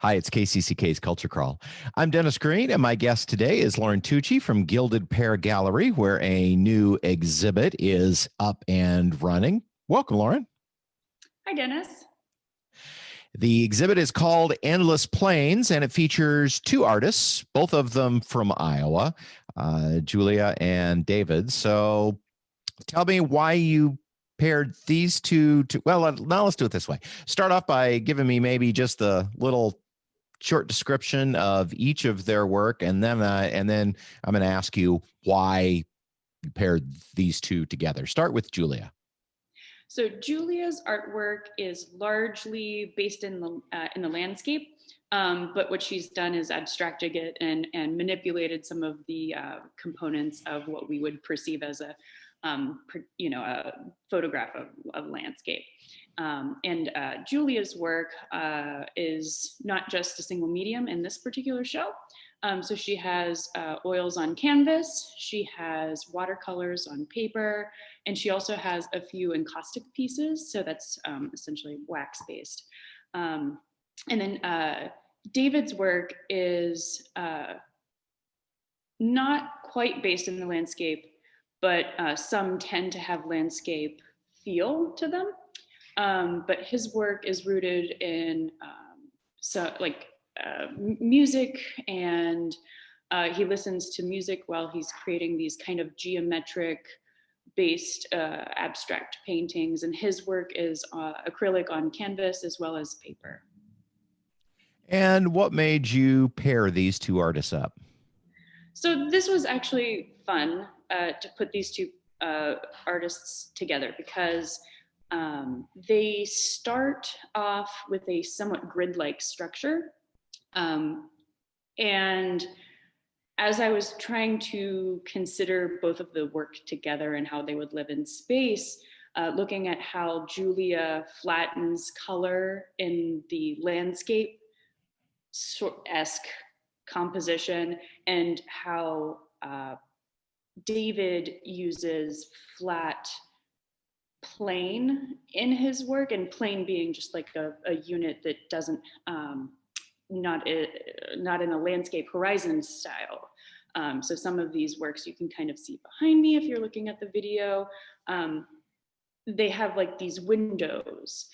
Hi, it's KCCK's Culture Crawl. I'm Dennis Green, and my guest today is Lauren Tucci from Gilded Pear Gallery, where a new exhibit is up and running. Welcome, Lauren. Hi, Dennis. The exhibit is called Endless Plains, and it features two artists, both of them from Iowa, Julia and David. So tell me why you paired these two to, well, now let's do it this way. Start off by giving me maybe just the little short description of each of their work, and then I'm going to ask you why you paired these two together. Start with Julia. So Julia's artwork is largely based in the landscape, but what she's done is abstracted it and manipulated some of the components of what we would perceive as a photograph of landscape. And Julia's work is not just a single medium in this particular show. So she has oils on canvas, she has watercolors on paper, and she also has a few encaustic pieces. So that's essentially wax-based. And then David's work is not quite based in the landscape, but some tend to have landscape feel to them. But his work is rooted in music, and he listens to music while he's creating these kind of geometric based abstract paintings. And his work is acrylic on canvas as well as paper. And what made you pair these two artists up? So this was actually fun to put these two artists together because they start off with a somewhat grid-like structure. And as I was trying to consider both of the work together and how they would live in space, looking at how Julia flattens color in the landscape-esque composition, and how David uses flat plane in his work, and plane being just like a unit that doesn't not in a landscape horizon style. So some of these works you can kind of see behind me if you're looking at the video. They have like these windows.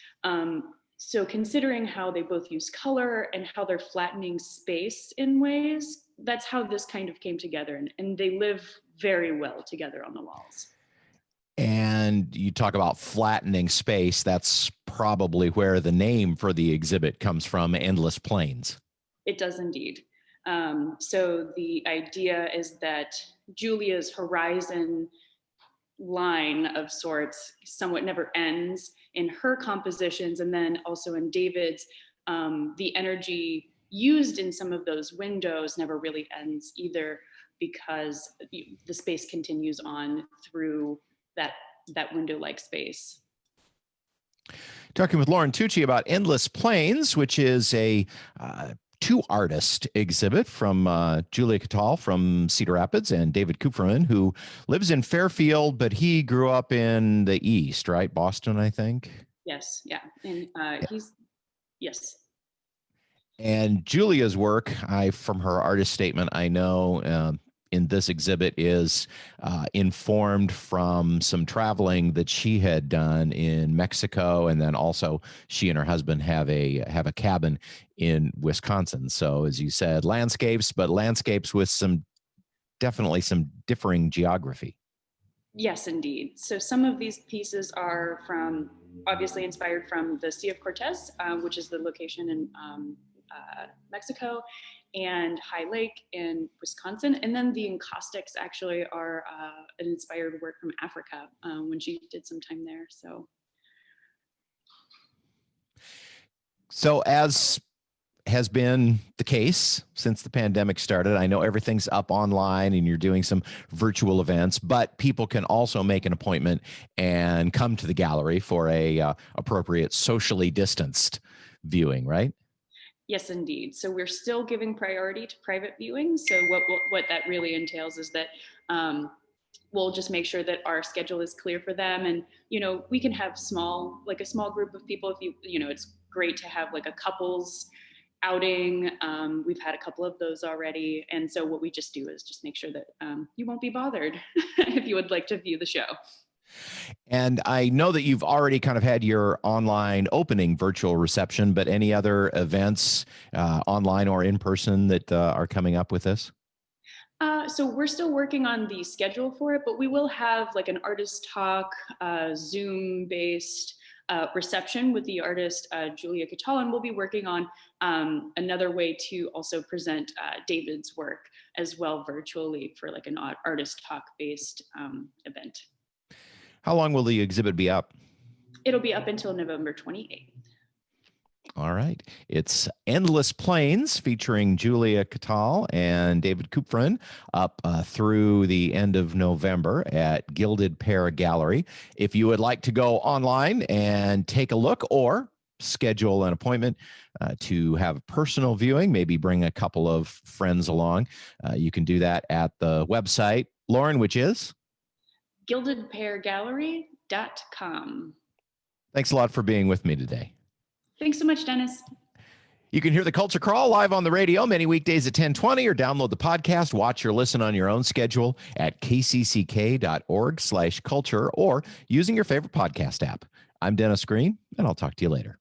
So considering how they both use color and how they're flattening space in ways, that's how this kind of came together. And they live very well together on the walls. And you talk about flattening space. That's probably where the name for the exhibit comes from, Endless Plains. It does indeed. So the idea is that Julia's horizon line of sorts somewhat never ends in her compositions, and then also in David's, the energy used in some of those windows never really ends either, because the space continues on through that window-like space. Talking with Lauren Tucci about Endless Plains, which is a two-artist exhibit from Julia Catal from Cedar Rapids and David Kupferman, who lives in Fairfield, but he grew up in the East, right? Boston, I think. Yes, yeah, and yes. And Julia's work, from her artist statement, I know in this exhibit is informed from some traveling that she had done in Mexico, and then also she and her husband have a cabin in Wisconsin. So as you said, landscapes, but landscapes with definitely some differing geography. Yes, indeed. So some of these pieces are obviously inspired from the Sea of Cortez, which is the location in Mexico, and High Lake in Wisconsin. And then the encaustics actually are an inspired work from Africa when she did some time there. So as has been the case since the pandemic started, I know everything's up online and you're doing some virtual events, but people can also make an appointment and come to the gallery for a appropriate socially distanced viewing, right? Yes, indeed. So we're still giving priority to private viewing. So what that really entails is that we'll just make sure that our schedule is clear for them, and we can have a small group of people. If it's great to have like a couples outing. We've had a couple of those already. And so what we just do is just make sure that you won't be bothered if you would like to view the show. And I know that you've already kind of had your online opening virtual reception, but any other events, online or in person, that are coming up with this? So we're still working on the schedule for it, but we will have like an artist talk, Zoom based reception with the artist Julia Catal, and we'll be working on another way to also present David's work as well virtually for like an artist talk based event. How long will the exhibit be up? It'll be up until November 28th. All right. It's Endless Plains featuring Julia Catal and David Kupfren up through the end of November at Gilded Pear Gallery. If you would like to go online and take a look or schedule an appointment to have a personal viewing, maybe bring a couple of friends along, you can do that at the website, Lauren, which is? gildedpeargallery.com. Thanks a lot for being with me today. Thanks so much, Dennis. You can hear the Culture Crawl live on the radio many weekdays at 10:20, or download the podcast, watch or listen on your own schedule at kcck.org/culture, or using your favorite podcast app. I'm Dennis Green, and I'll talk to you later.